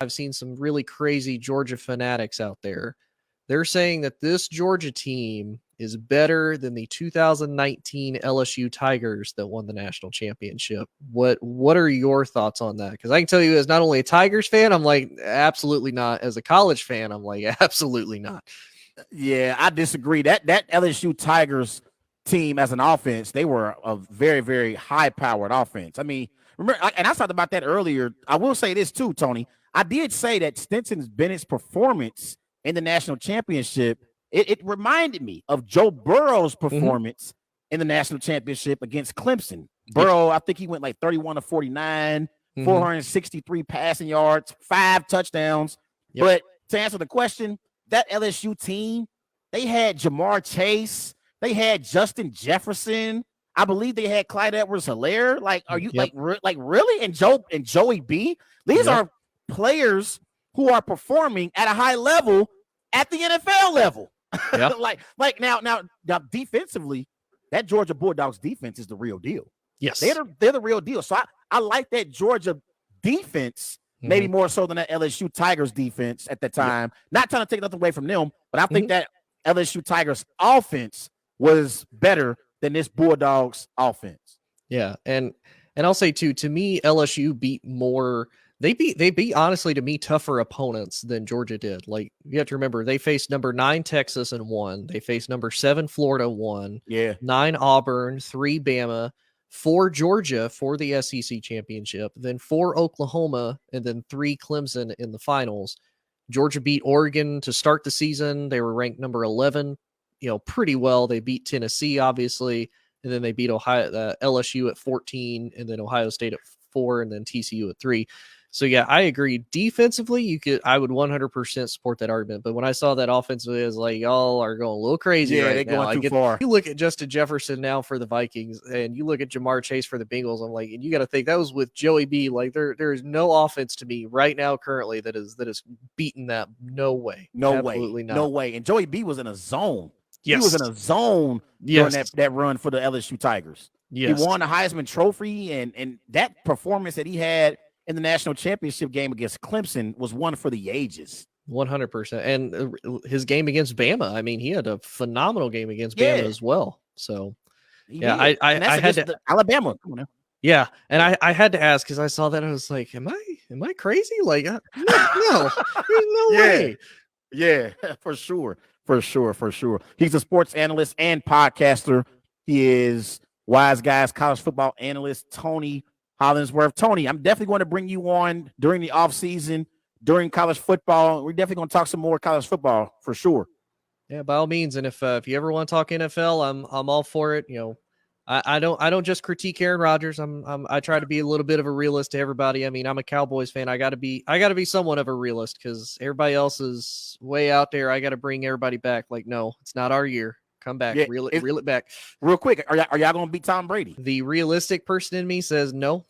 I've seen some really crazy Georgia fanatics out there. They're saying that this Georgia team is better than the 2019 LSU Tigers that won the national championship. What are your thoughts on that? Because I can tell you, as not only a Tigers fan, I'm like, absolutely not. As a college fan, I'm like, absolutely not. Yeah, I disagree. That LSU Tigers team as an offense, they were a very, very high-powered offense. I mean, remember, and I talked about that earlier. I will say this too, Tony. I did say that Stetson Bennett's performance in the national championship, it reminded me of Joe Burrow's performance in the national championship against Clemson. Burrow, I think he went like 31 to 49, 463 passing yards, 5 touchdowns. But to answer the question, that LSU team, they had Jamar Chase, they had Justin Jefferson. I believe they had Clyde Edwards-Helaire. Like, are you like really? And Joey B. These are players who are performing at a high level at the NFL level. like now defensively, that Georgia Bulldogs defense is the real deal. Yes, they're the real deal. So I like that Georgia defense. Maybe more so than that LSU Tigers defense at the time. Not trying to take nothing away from them, but I think that LSU Tigers offense was better than this Bulldogs offense. Yeah, and I'll say too, to me, LSU beat more. They beat honestly to me tougher opponents than Georgia did. Like, you have to remember, they faced number 9 Texas and won. They faced number 7 Florida, won. 9 Auburn, 3 Bama, 4 Georgia for the SEC championship, then 4 Oklahoma, and then 3 Clemson in the finals. Georgia beat Oregon to start the season. They were ranked number 11, pretty well. They beat Tennessee, obviously, and then they beat LSU at 14, and then Ohio State at 4, and then TCU at 3. So yeah, I agree. Defensively, I would 100% support that argument. But when I saw that offensively, I was like, y'all are going a little crazy right now. Going too far. You look at Justin Jefferson now for the Vikings, and you look at Jamar Chase for the Bengals. I'm like, and you got to think that was with Joey B. Like, there is no offense to me right now currently that is beaten that. No way. Absolutely not. No way. And Joey B. was in a zone. He was in a zone during that run for the LSU Tigers. He won the Heisman Trophy, and that performance that he had in the national championship game against Clemson was one for the ages. 100%. And his game against Bama, I mean, he had a phenomenal game against Bama as well. So, I had to Alabama. Come on now. Yeah, and I had to ask because I saw that. I was like, am I crazy? Like, no, there's no way. Yeah, for sure. He's a sports analyst and podcaster. He is Wise Guys college football analyst Tony Hollandsworth. Tony, I'm definitely going to bring you on during the offseason, during college football. We're definitely going to talk some more college football for sure. Yeah, by all means. And if you ever want to talk NFL, I'm all for it. I don't just critique Aaron Rodgers. I try to be a little bit of a realist to everybody. I mean, I'm a Cowboys fan. I gotta be somewhat of a realist because everybody else is way out there. I gotta bring everybody back. Like, no, it's not our year. Come back, reel it back. Real quick, are y'all gonna beat Tom Brady? The realistic person in me says no.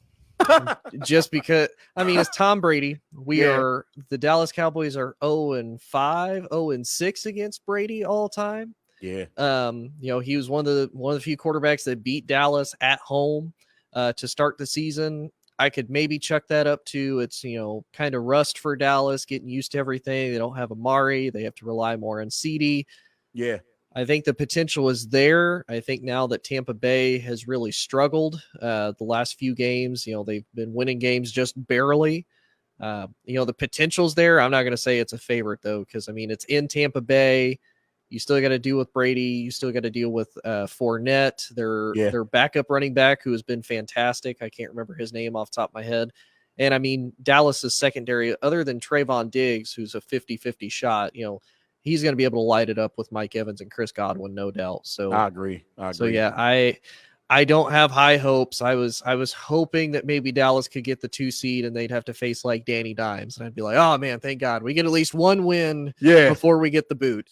Just because, I mean, it's Tom Brady. The Dallas Cowboys are 0-5, 0-6 against Brady all time. Yeah. He was one of the few quarterbacks that beat Dallas at home to start the season. I could maybe chuck that up to it's, kind of rust for Dallas, getting used to everything. They don't have Amari. They have to rely more on CD. Yeah. I think the potential is there. I think now that Tampa Bay has really struggled the last few games, they've been winning games just barely. The potential's there. I'm not going to say it's a favorite though, because I mean, it's in Tampa Bay. You still got to deal with Brady. You still got to deal with Fournette, their backup running back, who has been fantastic. I can't remember his name off the top of my head. And I mean, Dallas's secondary, other than Trayvon Diggs, who's a 50-50 shot, he's going to be able to light it up with Mike Evans and Chris Godwin, no doubt. So I agree. So yeah, I don't have high hopes. I was hoping that maybe Dallas could get the 2 seed and they'd have to face like Danny Dimes, and I'd be like, oh man, thank God we get at least one win before we get the boot.